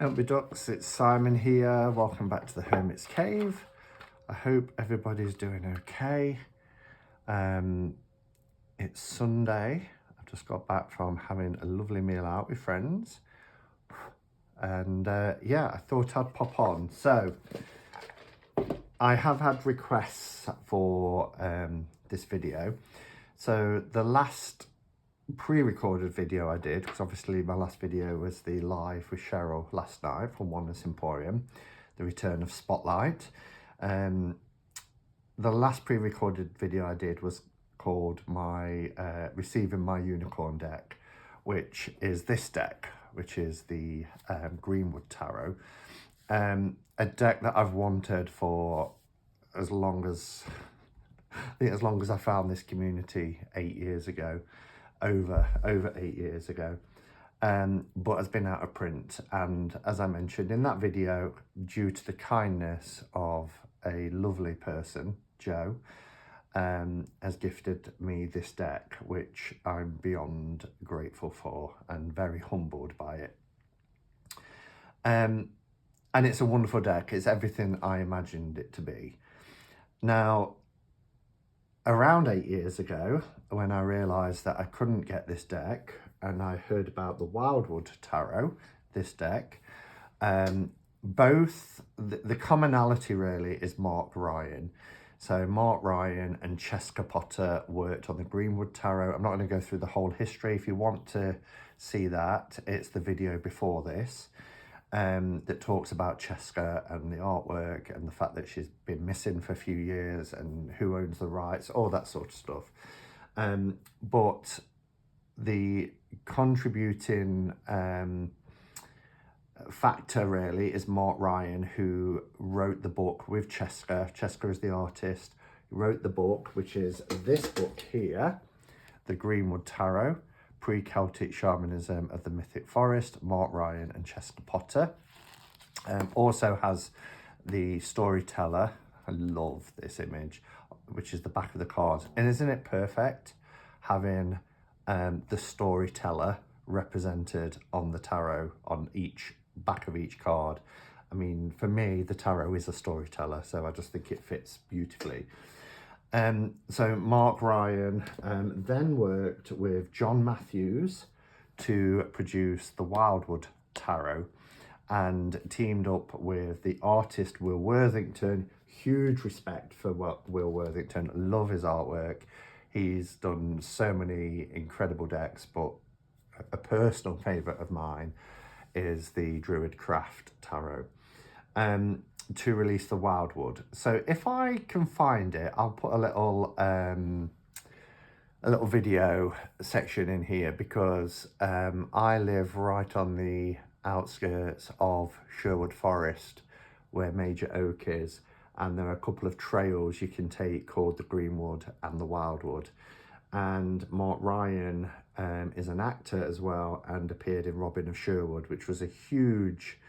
Help ducks, it's Simon here. Welcome back to the Hermit's Cave. I hope everybody's doing okay. It's Sunday. I've just got back from having a lovely meal out with friends. And yeah, I thought I'd pop on. So, I have had requests for this video. So, the last pre-recorded video I did, because obviously my last video was the live with Cheryl last night from Oneness Emporium, the return of Spotlight. The last pre-recorded video I did was called my Receiving My Unicorn deck, which is this deck, which is the Greenwood Tarot. A deck that I've wanted for as long as I found this community 8 years ago. Over 8 years ago, but has been out of print. And as I mentioned in that video, due to the kindness of a lovely person, Joe, has gifted me this deck, which I'm beyond grateful for and very humbled by it. And it's a wonderful deck. It's everything I imagined it to be. Now, around 8 years ago, when I realised that I couldn't get this deck, and I heard about the Wildwood Tarot, this deck, both, the commonality really is Mark Ryan. So Mark Ryan and Cheska Potter worked on the Greenwood Tarot. I'm not going to go through the whole history. If you want to see that, it's the video before this. That talks about Cheska and the artwork and the fact that she's been missing for a few years and who owns the rights, all that sort of stuff. But the contributing factor really is Mark Ryan, who wrote the book with Cheska. Cheska is the artist. He wrote the book, which is this book here, the Greenwood Tarot, Pre-Celtic Shamanism of the Mythic Forest, Mark Ryan and Cheska Potter. Also has the storyteller. I love this image, which is the back of the card. And isn't it perfect having the storyteller represented on the tarot on each back of each card? I mean, for me, the tarot is a storyteller, so I just think it fits beautifully. So Mark Ryan then worked with John Matthews to produce the Wildwood Tarot and teamed up with the artist Will Worthington. Huge respect for Will Worthington. Love his artwork. He's done so many incredible decks, but a personal favourite of mine is the Druid Craft Tarot. To release the Wildwood. So if I can find it, I'll put a little video section in here, because I live right on the outskirts of Sherwood Forest, where Major Oak is, and there are a couple of trails you can take called the Greenwood and the Wildwood. And Mark Ryan is an actor as well and appeared in Robin of Sherwood, which was a huge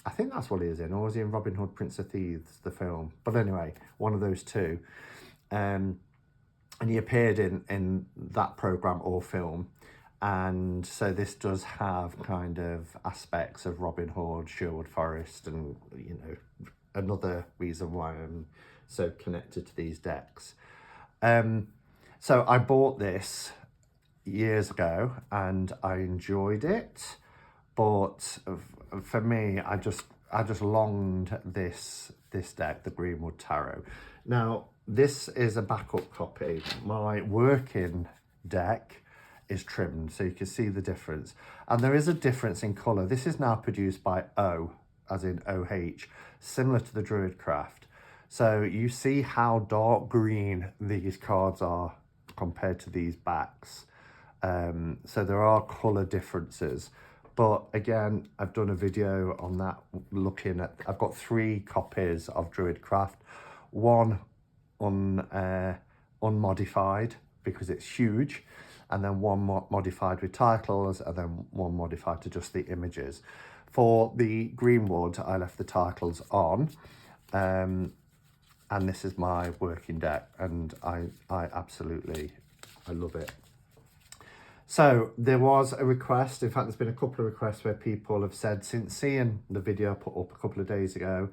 I think that's what he is in, or is he in Robin Hood, Prince of Thieves, the film? But anyway, one of those two. And he appeared in that programme or film. And so this does have kind of aspects of Robin Hood, Sherwood Forest, and, you know, another reason why I'm so connected to these decks. So I bought this years ago and I enjoyed it. But for me, I just longed this deck, the Greenwood Tarot. Now, this is a backup copy. My working deck is trimmed, so you can see the difference. And there is a difference in colour. This is now produced by O, as in OH, similar to the Druid Craft. So you see how dark green these cards are compared to these backs. So there are colour differences. But again, I've done a video on that, looking at, I've got 3 copies of Druid Craft, one unmodified because it's huge, and then one modified with titles, and then one modified to just the images. For the Greenwood, I left the titles on, and this is my working deck, and I absolutely love it. So there was a request, in fact there's been a couple of requests where people have said, since seeing the video I put up a couple of days ago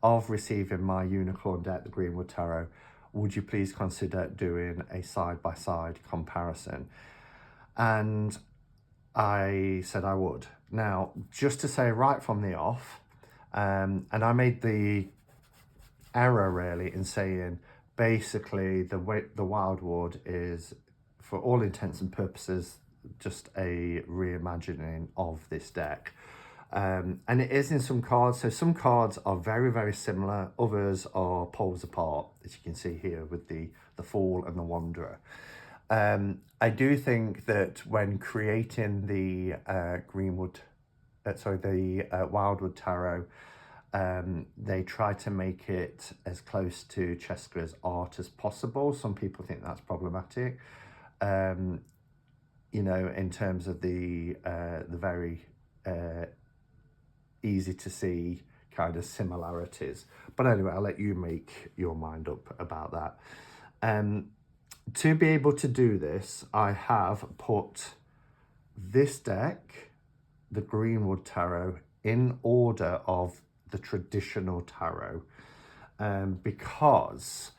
of receiving my unicorn deck, the Greenwood Tarot, would you please consider doing a side-by-side comparison? And I said I would. Now, just to say right from the off, and I made the error really in saying basically the Wildwood is, for all intents and purposes, just a reimagining of this deck. And it is in some cards. So some cards are very, very similar. Others are poles apart, as you can see here with the Fool and the Wanderer. I do think that when creating the Wildwood Tarot, they try to make it as close to Cheska's art as possible. Some people think that's problematic, you know, in terms of the very easy to see kind of similarities. But anyway, I'll let you make your mind up about that. To be able to do this, I have put this deck, the Greenwood Tarot, in order of the traditional tarot, because,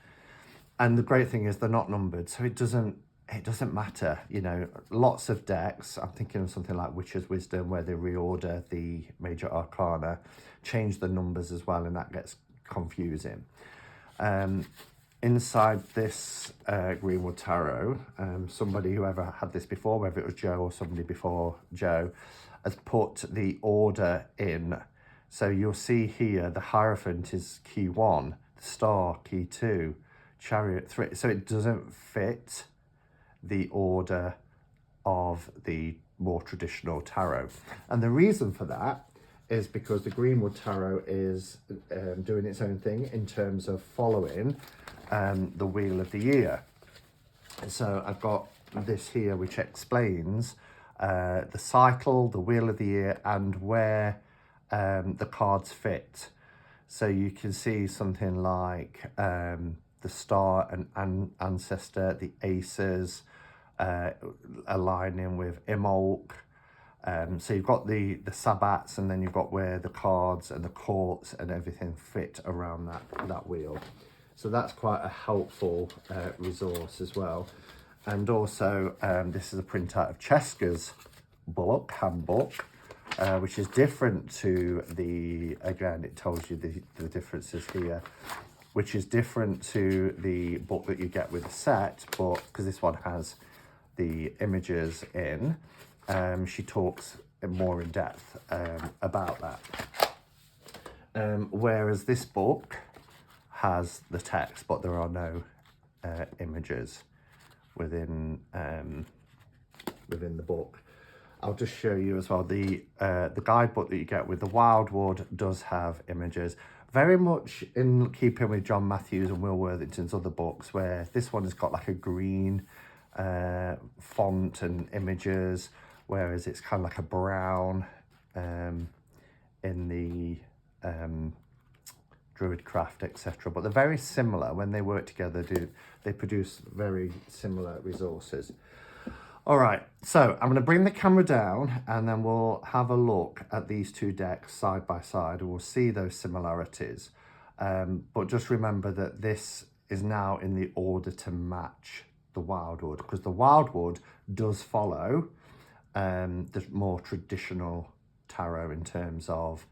and the great thing is they're not numbered, so it doesn't matter, you know. Lots of decks, I'm thinking of something like Witcher's Wisdom, where they reorder the major arcana, change the numbers as well, and that gets confusing. Inside this Greenwood Tarot, somebody who ever had this before, whether it was Joe or somebody before Joe, has put the order in. So you'll see here the Hierophant is key 1, the Star key 2, Chariot 3. So it doesn't fit the order of the more traditional tarot. And the reason for that is because the Greenwood Tarot is doing its own thing in terms of following the Wheel of the Year. So I've got this here which explains the cycle, the Wheel of the Year, and where the cards fit. So you can see something like the Star and Ancestor, the Aces, aligning with Imbolc. So you've got the Sabbats, and then you've got where the cards and the courts and everything fit around that wheel. So that's quite a helpful resource as well. And also, this is a printout of Cheska's book, handbook, which is different to the, again, it tells you the differences here, which is different to the book that you get with the set, but because this one has the images in, she talks more in depth about that. Whereas this book has the text, but there are no images within the book. I'll just show you as well, the guidebook that you get with the Wildwood does have images, very much in keeping with John Matthews and Will Worthington's other books, where this one has got like a green font and images, whereas it's kind of like a brown in the Druidcraft, etc. But they're very similar. When they work together, they produce very similar resources. All right, so I'm going to bring the camera down and then we'll have a look at these two decks side by side and we'll see those similarities. But just remember that this is now in the order to match the Wildwood, because the Wildwood does follow the more traditional tarot in terms of,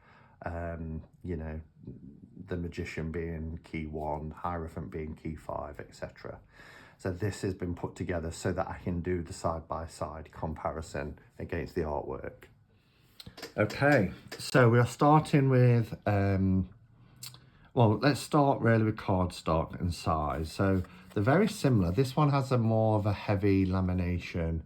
you know, the Magician being key 1, Hierophant being key 5, etc. So this has been put together so that I can do the side-by-side comparison against the artwork. Okay, so we are starting with, well, let's start really with cardstock and size. So they're very similar. This one has a more of a heavy lamination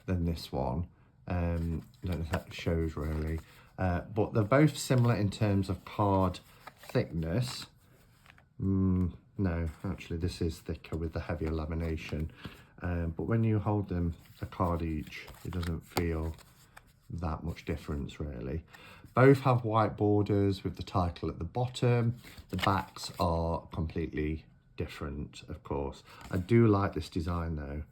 than this one. I don't know if that shows really. But they're both similar in terms of card thickness. No, actually this is thicker with the heavier lamination, but when you hold them a card each, it doesn't feel that much difference really. Both have white borders with the title at the bottom. The backs are completely different, of course. I do like this design though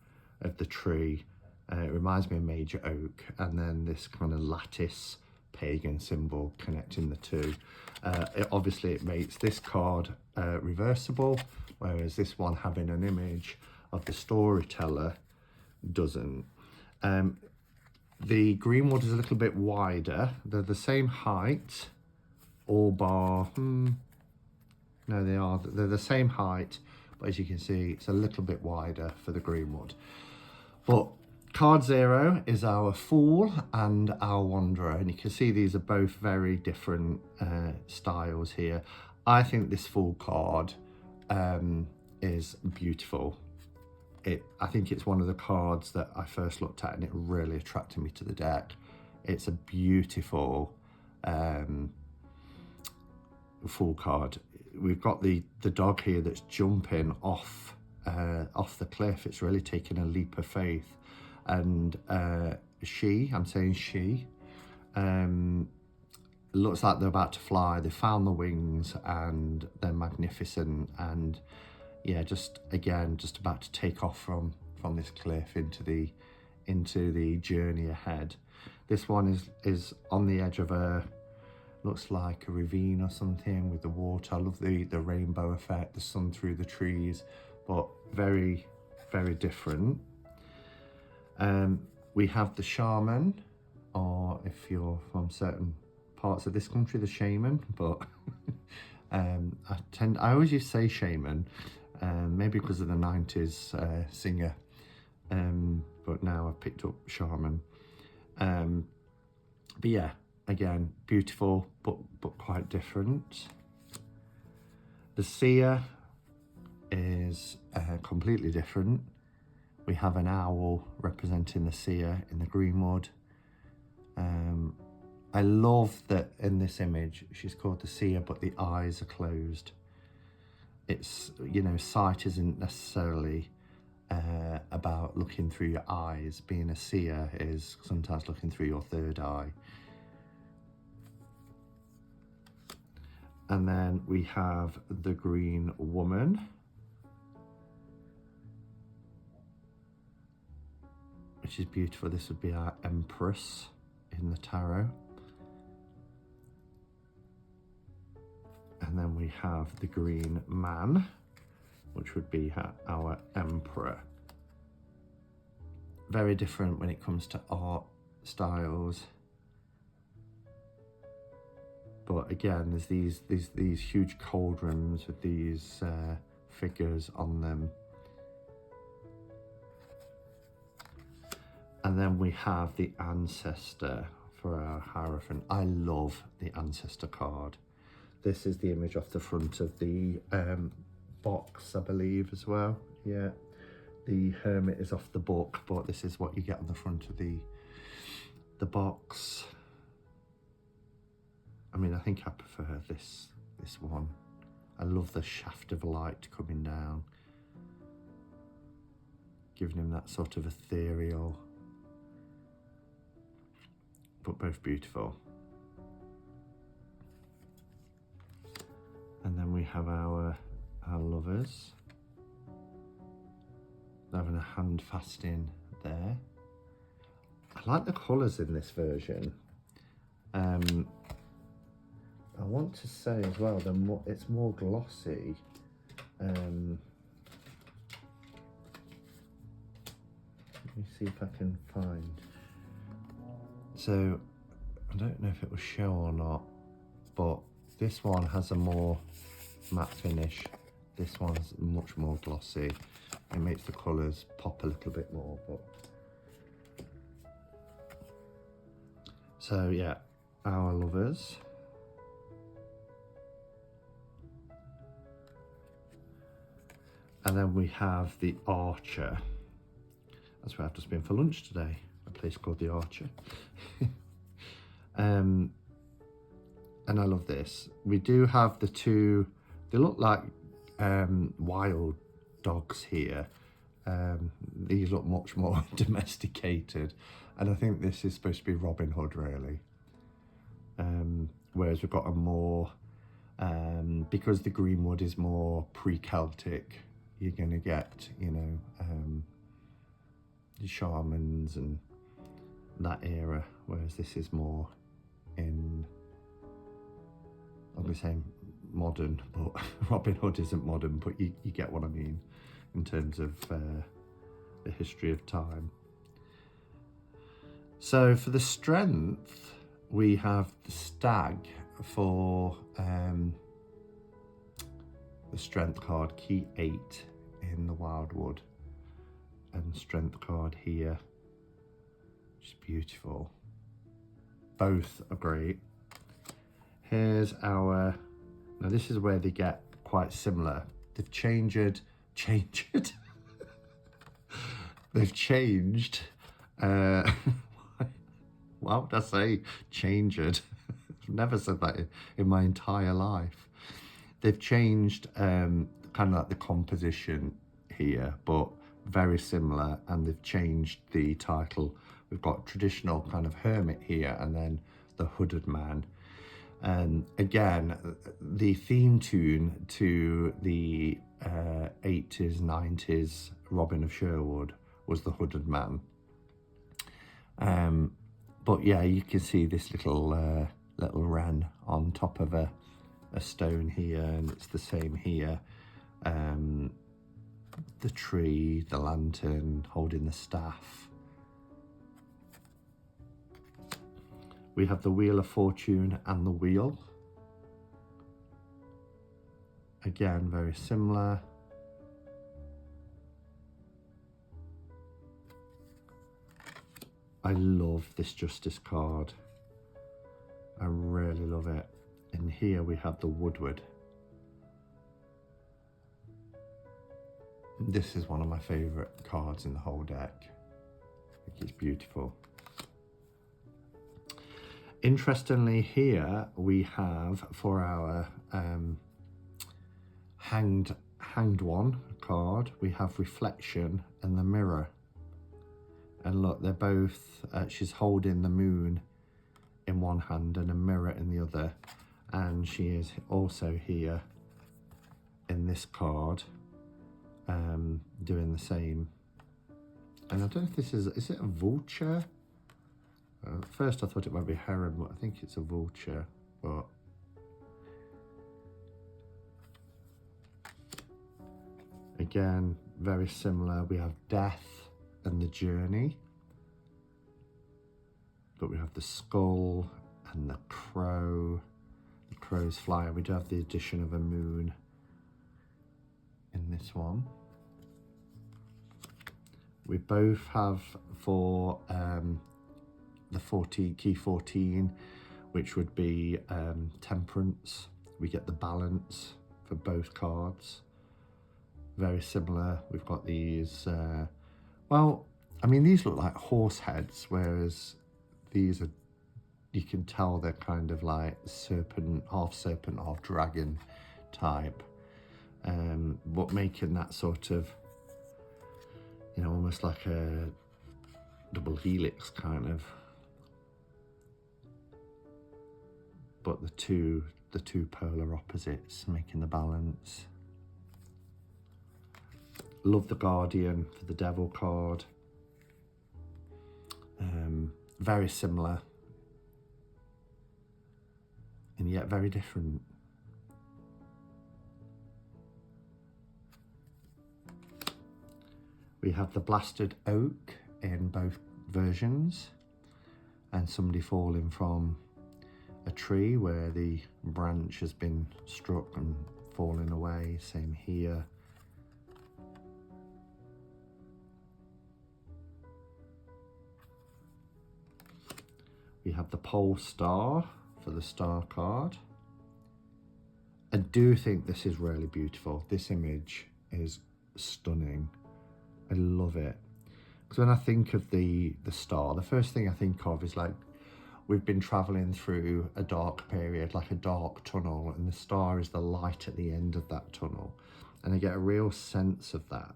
of the tree It reminds me of major oak, and then this kind of lattice pagan symbol connecting the two. Obviously it makes this card reversible, whereas this one having an image of the storyteller doesn't. The Greenwood is a little bit wider. They're the same height, all bar, no, they're the same height, but as you can see, it's a little bit wider for the Greenwood. But card 0 is our Fool and our Wanderer, and you can see these are both very different styles here. I think this Fool card is beautiful. I think it's one of the cards that I first looked at and it really attracted me to the deck. It's a beautiful Fool card. We've got the dog here that's jumping off the cliff. It's really taking a leap of faith. And I'm saying she, looks like they're about to fly. They found the wings and they're magnificent, and yeah, just about to take off from this cliff into the journey ahead. This one is on the edge of looks like a ravine or something with the water. I love the rainbow effect, the sun through the trees, but very, very different. We have the shaman, or if you're from certain parts of this country, the shaman, but I always used to say shaman, maybe because of the 90s singer, but now I've picked up shaman. But yeah, again, beautiful, but quite different. The seer is completely different. We have an owl representing the seer in the Greenwood. I love that in this image, she's called the seer, but the eyes are closed. It's, you know, sight isn't necessarily about looking through your eyes. Being a seer is sometimes looking through your third eye. And then we have the Green Woman. Which is beautiful. This would be our Empress in the tarot. And then we have the Green Man, which would be our Emperor. Very different when it comes to art styles. But again, there's these huge cauldrons with these figures on them. And then we have the Ancestor for our Hierophant. I love the Ancestor card. This is the image off the front of the box, I believe, as well. Yeah, the Hermit is off the book, but this is what you get on the front of the box. I mean, I think I prefer this one. I love the shaft of light coming down, giving him that sort of ethereal, but both beautiful. And then we have our lovers. They're having a hand fasting there. I like the colours in this version. I want to say as well, it's more glossy. Let me see if I can find. So, I don't know if it will show or not, but this one has a more matte finish. This one's much more glossy. It makes the colours pop a little bit more. But so yeah, our lovers. And then we have the Archer. That's where I've just been for lunch today, a place called the Archer. And I love this. We do have the two, they look like wild dogs here. These look much more domesticated. And I think this is supposed to be Robin Hood, really. Whereas we've got a more, because the Greenwood is more pre-Celtic, you're going to get, you know, shamans and that era, whereas this is more in, I'm going to say modern, but Robin Hood isn't modern, but you get what I mean in terms of the history of time. So for the strength, we have the stag for the strength card, key 8 in the Wildwood, and strength card here, which is beautiful. Both are great. Here's our, now this is where they get quite similar. They've changed, they've changed, what would I say? Changed. I've never said that in my entire life. They've changed kind of like the composition here, but very similar, and they've changed the title. We've got traditional kind of hermit here, and then the hooded man. And again, the theme tune to the 80s, 90s Robin of Sherwood was the hooded man. But yeah, you can see this little wren on top of a stone here, and it's the same here. The tree, the lantern, holding the staff. We have the Wheel of Fortune and the wheel. Again, very similar. I love this Justice card. I really love it. And here we have the Wildwood. This is one of my favourite cards in the whole deck. I think it's beautiful. Interestingly, here we have for our hanged one card, we have Reflection and the Mirror. And look, they're both, she's holding the moon in one hand and a mirror in the other. And she is also here in this card, doing the same. And I don't know if this is it a vulture? At first I thought it might be a heron, but I think it's a vulture. But again, very similar. We have Death and the Journey, but we have the skull and the crow. The crow's flyer. We do have the addition of a moon in this one. We both have for the key 14, which would be Temperance. We get the balance for both cards. Very similar. We've got these, well, I mean, these look like horse heads, whereas these are, you can tell they're kind of like serpent, half dragon type. But making that sort of, you know, almost like a double helix kind of. But the two polar opposites making the balance. Love the Guardian for the Devil card. Very similar, and yet very different. We have the Blasted Oak in both versions, and somebody falling from a tree where the branch has been struck and fallen away. Same here. We have the Pole Star for the Star card. I do think this is really beautiful. This image is stunning. I love it. Because when I think of the star, the first thing I think of is like, we've been traveling through a dark period, like a dark tunnel, and the star is the light at the end of that tunnel. And I get a real sense of that.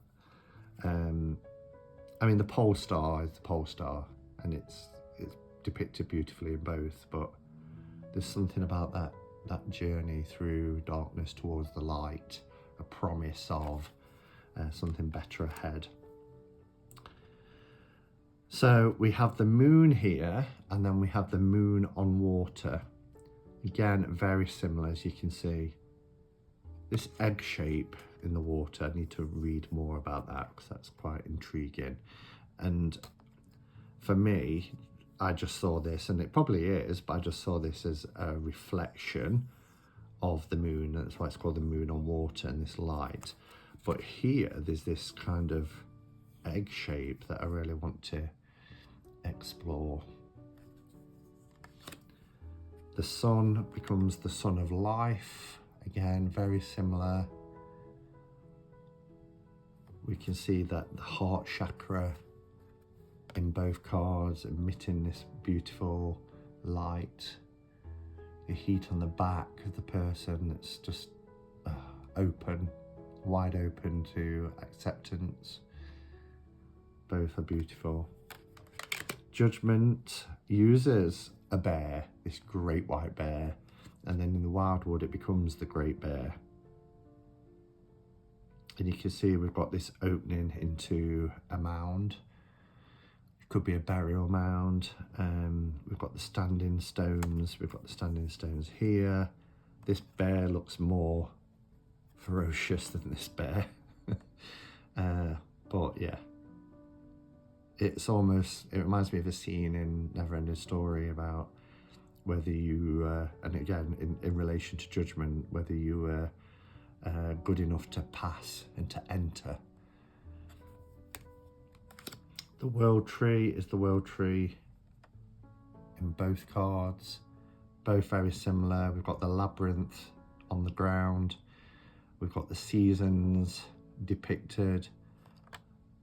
I mean, the pole star is the pole star, and it's depicted beautifully in both, but there's something about that journey through darkness towards the light, a promise of something better ahead. So we have the moon here, and then we have the moon on water. Again, very similar, as you can see. This egg shape in the water, I need to read more about that because that's quite intriguing. And for me, I just saw this, and it probably is, but I just saw this as a reflection of the moon. That's why it's called the moon on water, and this light. But here, there's this kind of egg shape that I really want to explore. The sun becomes the sun of life. Again, very similar. We can see that the heart chakra in both cards emitting this beautiful light. The heat on the back of the person that's just open, wide open to acceptance. Both are beautiful. Judgment uses a bear, this great white bear, and then in the Wildwood it becomes the great bear. And you can see we've got this opening into a mound. It could be a burial mound. We've got the standing stones. We've got the standing stones here. This bear looks more ferocious than this bear. But yeah, it's almost, it reminds me of a scene in Neverending Story about whether you, and again, in relation to judgment, whether you were good enough to pass and to enter. The World Tree is the World Tree in both cards, both very similar. We've got the labyrinth on the ground. We've got the seasons depicted.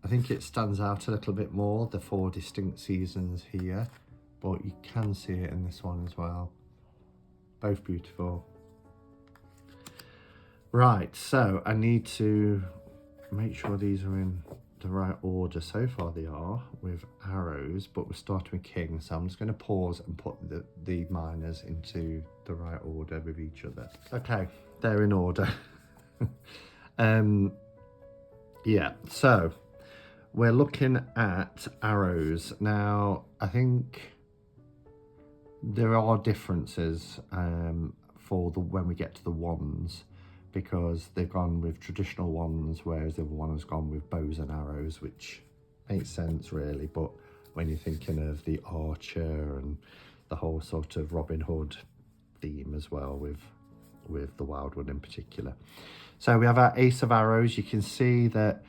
I think it stands out a little bit more, the 4 distinct seasons here, but you can see it in this one as well. Both beautiful. Right, so I need to make sure these are in the right order. So far they are, with arrows, but we're starting with king, so I'm just going to pause and put the minors into the right order with each other. Okay, they're in order. Yeah, so we're looking at arrows. Now, I think there are differences for when we get to the wands, because they've gone with traditional wands, whereas the other one has gone with bows and arrows, which makes sense really. But when you're thinking of the archer and the whole sort of Robin Hood theme as well, with the Wildwood in particular. So we have our ace of arrows. You can see that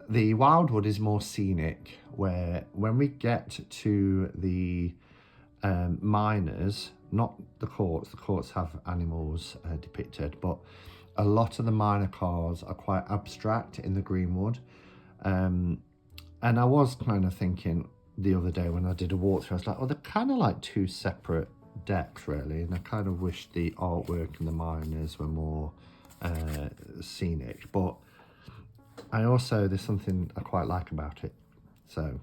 the Wildwood is more scenic, where when we get to the minors, not the courts have animals depicted, but a lot of the minor cards are quite abstract in the Greenwood. And I was kind of thinking the other day when I did a walkthrough, I was like, oh, they're kind of like 2 separate decks really, and I kind of wish the artwork and the minors were more scenic, but I also, there's something I quite like about it. So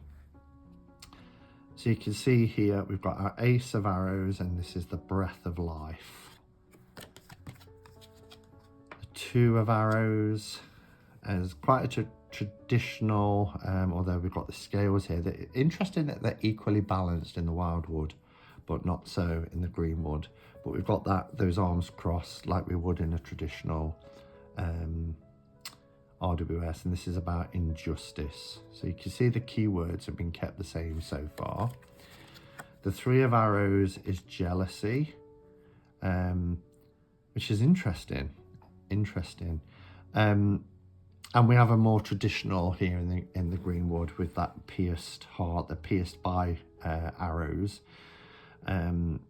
you can see here we've got our ace of arrows, and this is the breath of life. The 2 of arrows is quite a traditional, although we've got the scales here. They're interesting that they're equally balanced in the Wildwood, but not so in the Greenwood. But we've got those arms crossed like we would in a traditional RWS, and this is about injustice. So you can see the keywords have been kept the same so far. The 3 of arrows is jealousy, which is interesting. And we have a more traditional here in the Greenwood with that pierced heart, the pierced by arrows. And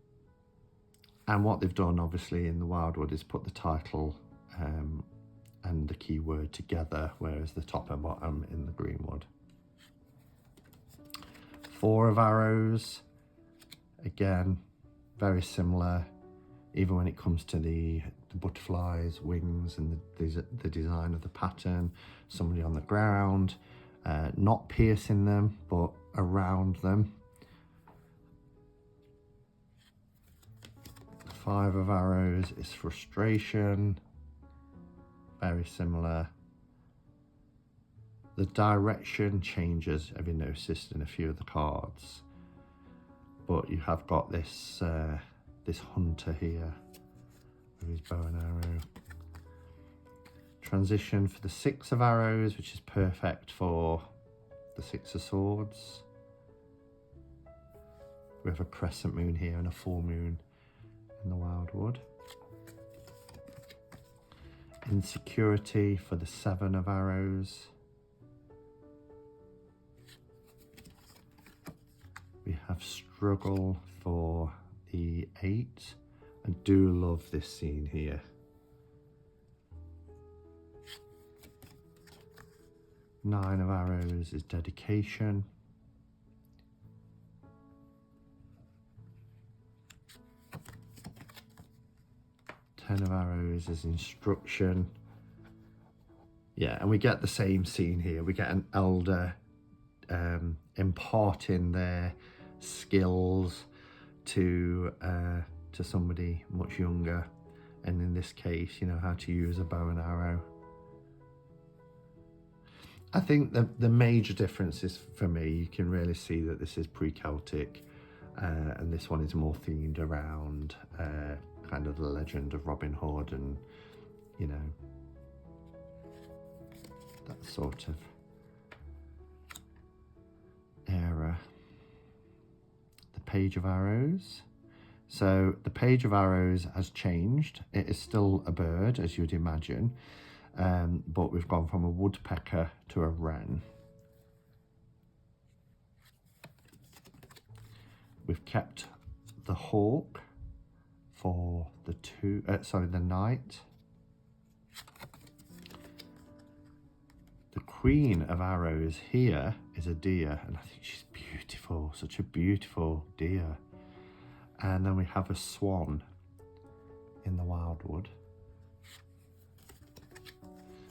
what they've done obviously in the Wildwood is put the title and the keyword together, whereas the top and bottom in the Greenwood. 4 of arrows, again, very similar, even when it comes to the butterflies, wings, and the design of the pattern. Somebody on the ground, not piercing them, but around them. 5 of arrows is frustration, very similar. The direction changes, have you noticed, in a few of the cards? But you have got this this hunter here with his bow and arrow. Transition for the 6 of arrows, which is perfect for the 6 of swords. We have a crescent moon here and a full moon in the Wildwood. Insecurity for the 7 of arrows. We have struggle for the 8. I do love this scene here. Nine of arrows is dedication. Ten of arrows is instruction. Yeah, and we get the same scene here. We get an elder imparting their skills to somebody much younger, and in this case, you know, how to use a bow and arrow. I think the major differences for me, you can really see that this is pre-Celtic, and this one is more themed around kind of the legend of Robin Hood and, you know, that sort of era. The Page of Arrows. So the Page of Arrows has changed. It is still a bird, as you'd imagine, but we've gone from a woodpecker to a wren. We've kept the hawk for the knight. The Queen of Arrows here is a deer, and I think she's beautiful, such a beautiful deer. And then we have a swan in the Wildwood.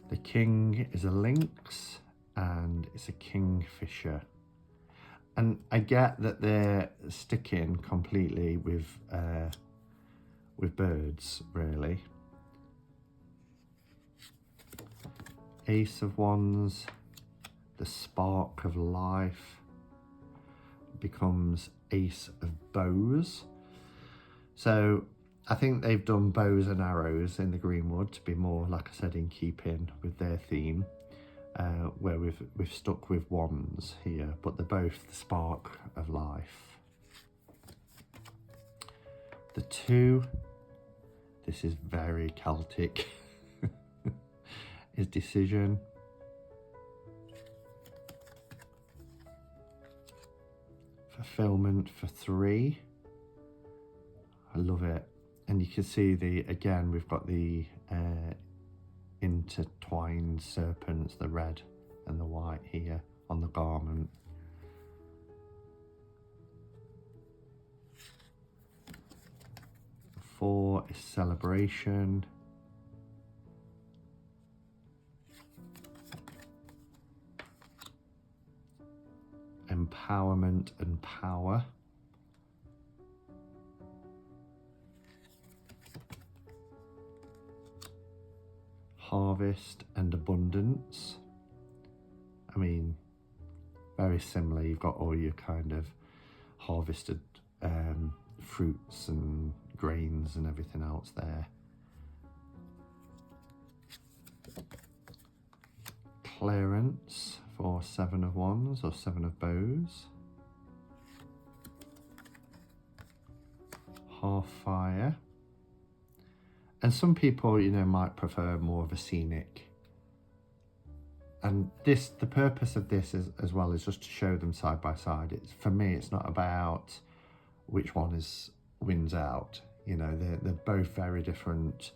The king is a lynx, and it's a kingfisher. And I get that they're sticking completely with birds, really. Ace of Wands, the spark of life, becomes Ace of Bows. So I think they've done bows and arrows in the Greenwood to be more, like I said, in keeping with their theme, where we've stuck with wands here, but they're both the spark of life. The 2, this is very Celtic, is decision. Fulfillment for 3. I love it. And you can see again, we've got the intertwined serpents, the red and the white here on the garment. Four is celebration. Empowerment and power. Harvest and abundance. I mean, very similar. You've got all your kind of harvested fruits and grains and everything else there. Clearance for 7 of Wands or 7 of Bows. Half fire. And some people, you know, might prefer more of a scenic. And this, the purpose of this is, as well, is just to show them side by side. For me, it's not about which one wins out. You know, they're both very different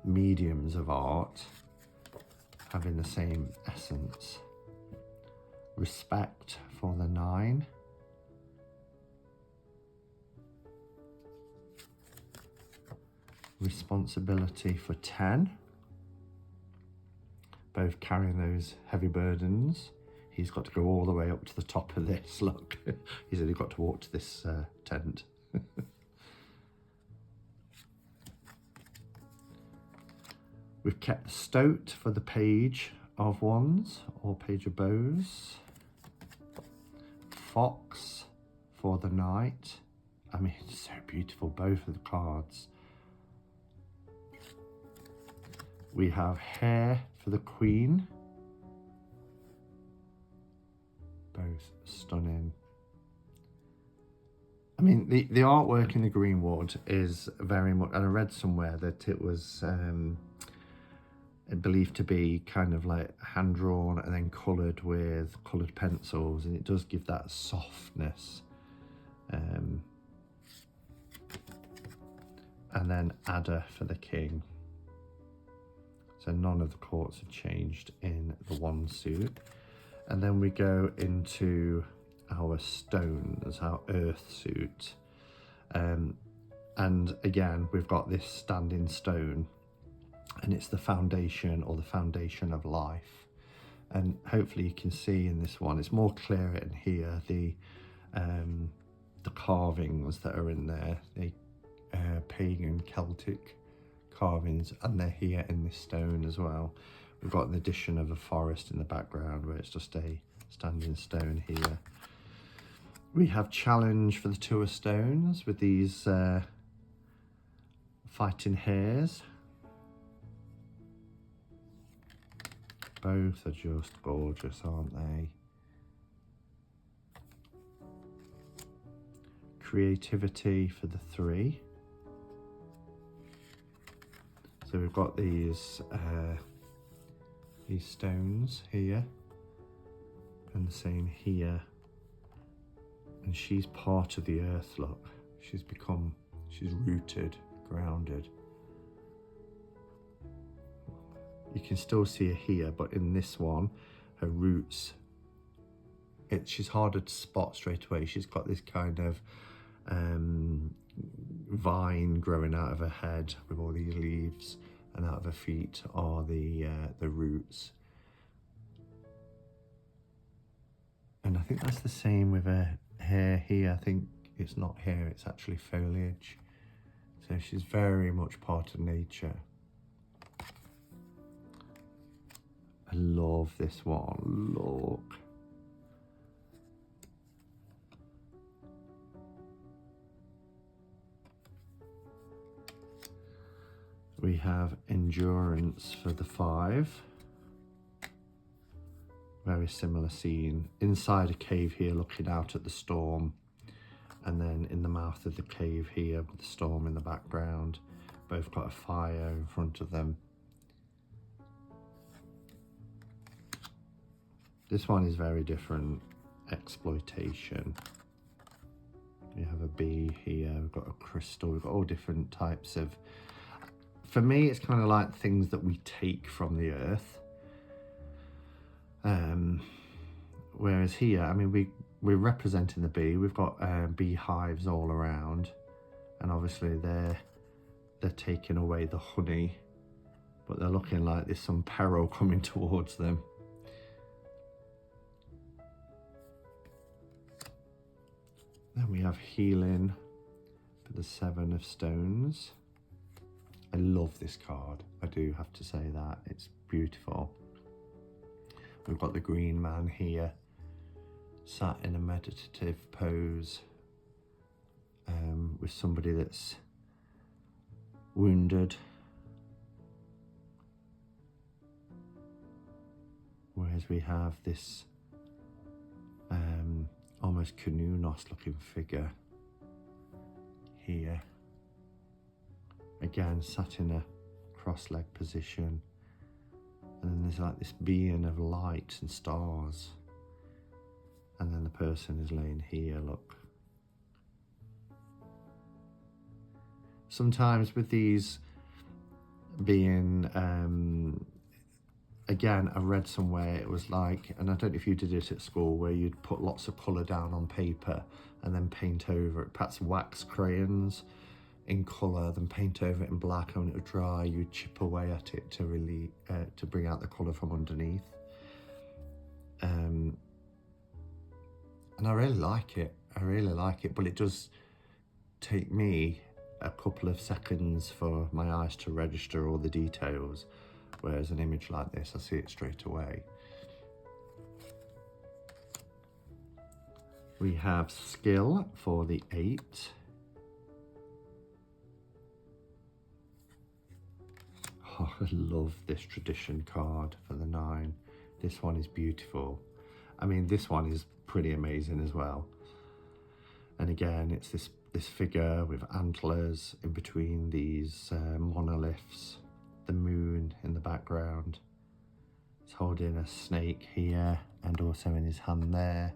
mediums of art, having the same essence. Respect for the 9. Responsibility for 10. Both carrying those heavy burdens. He's got to go all the way up to the top of this, look. He's only got to walk to this tent. We've kept the stoat for the page of Wands or Page of Bows. Fox for the Knight. I mean, it's so beautiful, both of the cards. We have Hare for the Queen. Both stunning. I mean, the artwork in the Greenwood is very much, and I read somewhere that it was believed to be kind of like hand-drawn and then coloured with coloured pencils, and it does give that softness. And then Adder for the King. So none of the courts have changed in the one suit. And then we go into our stones, our earth suit. And again, we've got this standing stone, and it's the foundation, or the foundation of life. And hopefully you can see in this one, it's more clear in here, the carvings that are in there, the pagan Celtic carvings, and they're here in this stone as well. We've got an addition of a forest in the background where it's just a standing stone here. We have challenge for the two of stones with these fighting hares. Both are just gorgeous, aren't they? Creativity for the three. So we've got these stones here, and the same here. And she's part of the earth, look. She's rooted, grounded. You can still see her here, but in this one, her roots, she's harder to spot straight away. She's got this kind of vine growing out of her head with all these leaves, and out of her feet are the roots. And I think that's the same with her hair here. I think it's not hair, it's actually foliage. So she's very much part of nature. I love this one, look. We have endurance for the 5. Very similar scene. Inside a cave here looking out at the storm, and then in the mouth of the cave here with the storm in the background. Both got a fire in front of them. This one is very different. Exploitation. We have a bee here, we've got a crystal, we've got all different types of... For me, it's kind of like things that we take from the earth. Whereas here, I mean, we're representing the bee. We've got beehives all around, and obviously they're taking away the honey, but they're looking like there's some peril coming towards them. Then we have healing for the 7 of stones. I love this card, I do have to say that. It's beautiful. We've got the green man here, sat in a meditative pose with somebody that's wounded. Whereas we have this almost Canoenos looking figure here. Again, sat in a cross-legged position. And then there's like this being of light and stars. And then the person is laying here, look. Sometimes with these being, again, I read somewhere it was like, and I don't know if you did it at school, where you'd put lots of colour down on paper and then paint over it, perhaps wax crayons in colour, then paint over it in black, and when it would dry, you'd chip away at it to bring out the colour from underneath. And I really like it. But it does take me a couple of seconds for my eyes to register all the details. whereas an image like this, I see it straight away. We have skill for the 8. Oh, I love this tradition card for the 9. This one is beautiful. I mean, this one is pretty amazing as well. And again, it's this figure with antlers in between these monoliths, the moon in the background. He's holding a snake here and also in his hand there.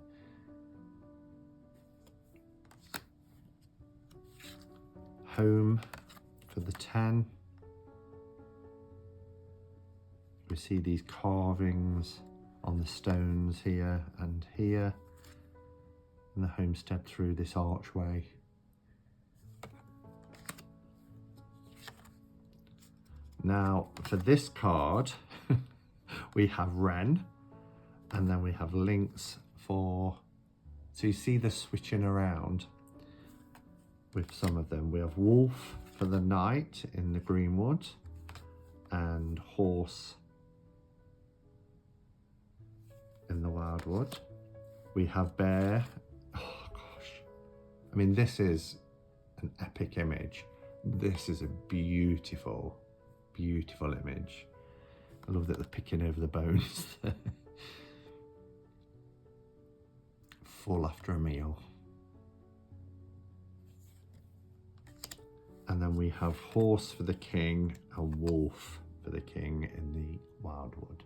Home for the 10. We see these carvings on the stones here and here, and the homestead through this archway. Now for this card, we have Wren, and then we have links for, so you see the switching around with some of them. We have Wolf for the Knight in the Greenwood, and Horse in the Wildwood. We have Bear. Oh gosh, I mean, this is an epic image. This is a beautiful, beautiful image. I love that they're picking over the bones. Full after a meal. And then we have Horse for the King and Wolf for the King in the Wildwood.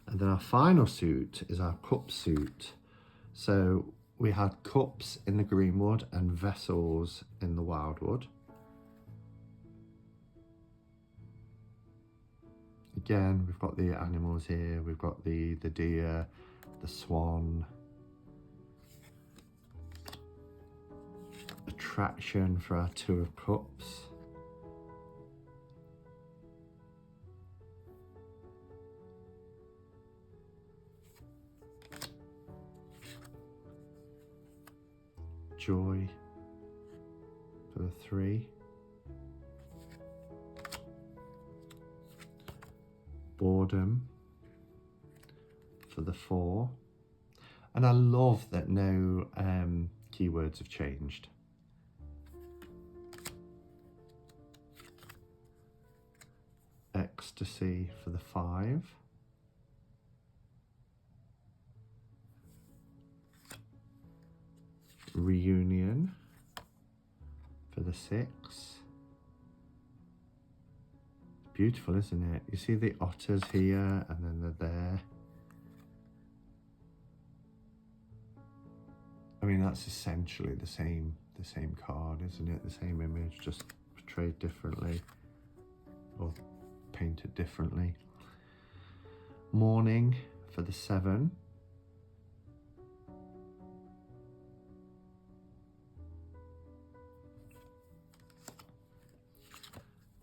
And then our final suit is our cup suit. So we had cups in the Greenwood and vessels in the Wildwood. Again, we've got the animals here. We've got the deer, the swan. Attraction for our 2 of Cups. Joy for the 3. Boredom for the 4. And I love that no keywords have changed. Ecstasy for the 5. Reunion for the 6. Beautiful, isn't it? You see the otters here and then they're there. I mean, that's essentially the same card, isn't it? The same image, just portrayed differently or painted differently. Morning for the 7.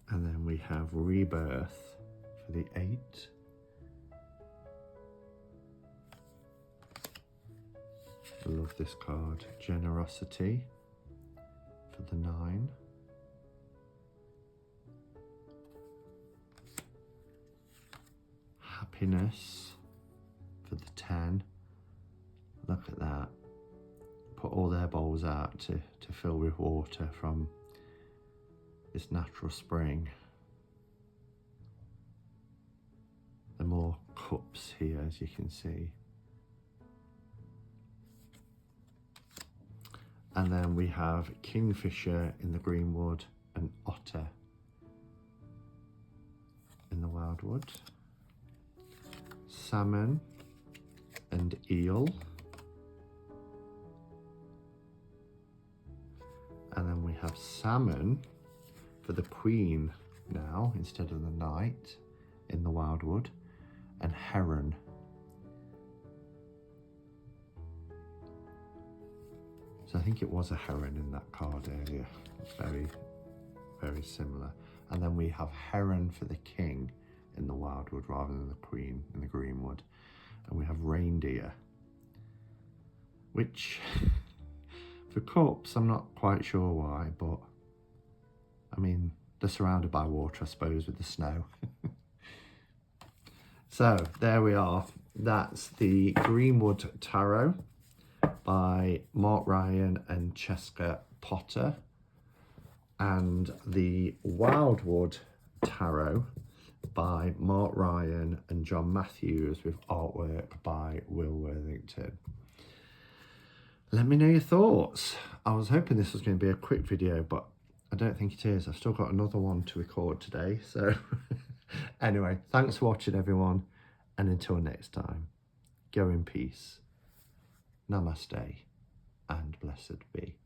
And then we have Rebirth for the 8. I love this card. Generosity for the 9. Happiness for the 10. Look at that. Put all their bowls out to fill with water from this natural spring. There are more cups here, as you can see. And then we have Kingfisher in the Greenwood and Otter in the Wildwood. Salmon and Eel. And then we have Salmon for the Queen now instead of the Knight in the Wildwood, and Heron. So I think it was a heron in that card earlier. It's very, very similar. And then we have Heron for the King in the Wildwood rather than the Queen in the Greenwood. And we have Reindeer, which for cups, I'm not quite sure why, but I mean, they're surrounded by water, I suppose, with the snow. So there we are. That's the Greenwood Tarot by Mark Ryan and Cheska Potter, and the Wildwood Tarot by Mark Ryan and John Matthews, with artwork by Will Worthington. Let me know your thoughts. I was hoping this was going to be a quick video, but I don't think it is. I've still got another one to record today. So anyway, thanks for watching, everyone. And until next time, go in peace. Namaste and blessed be.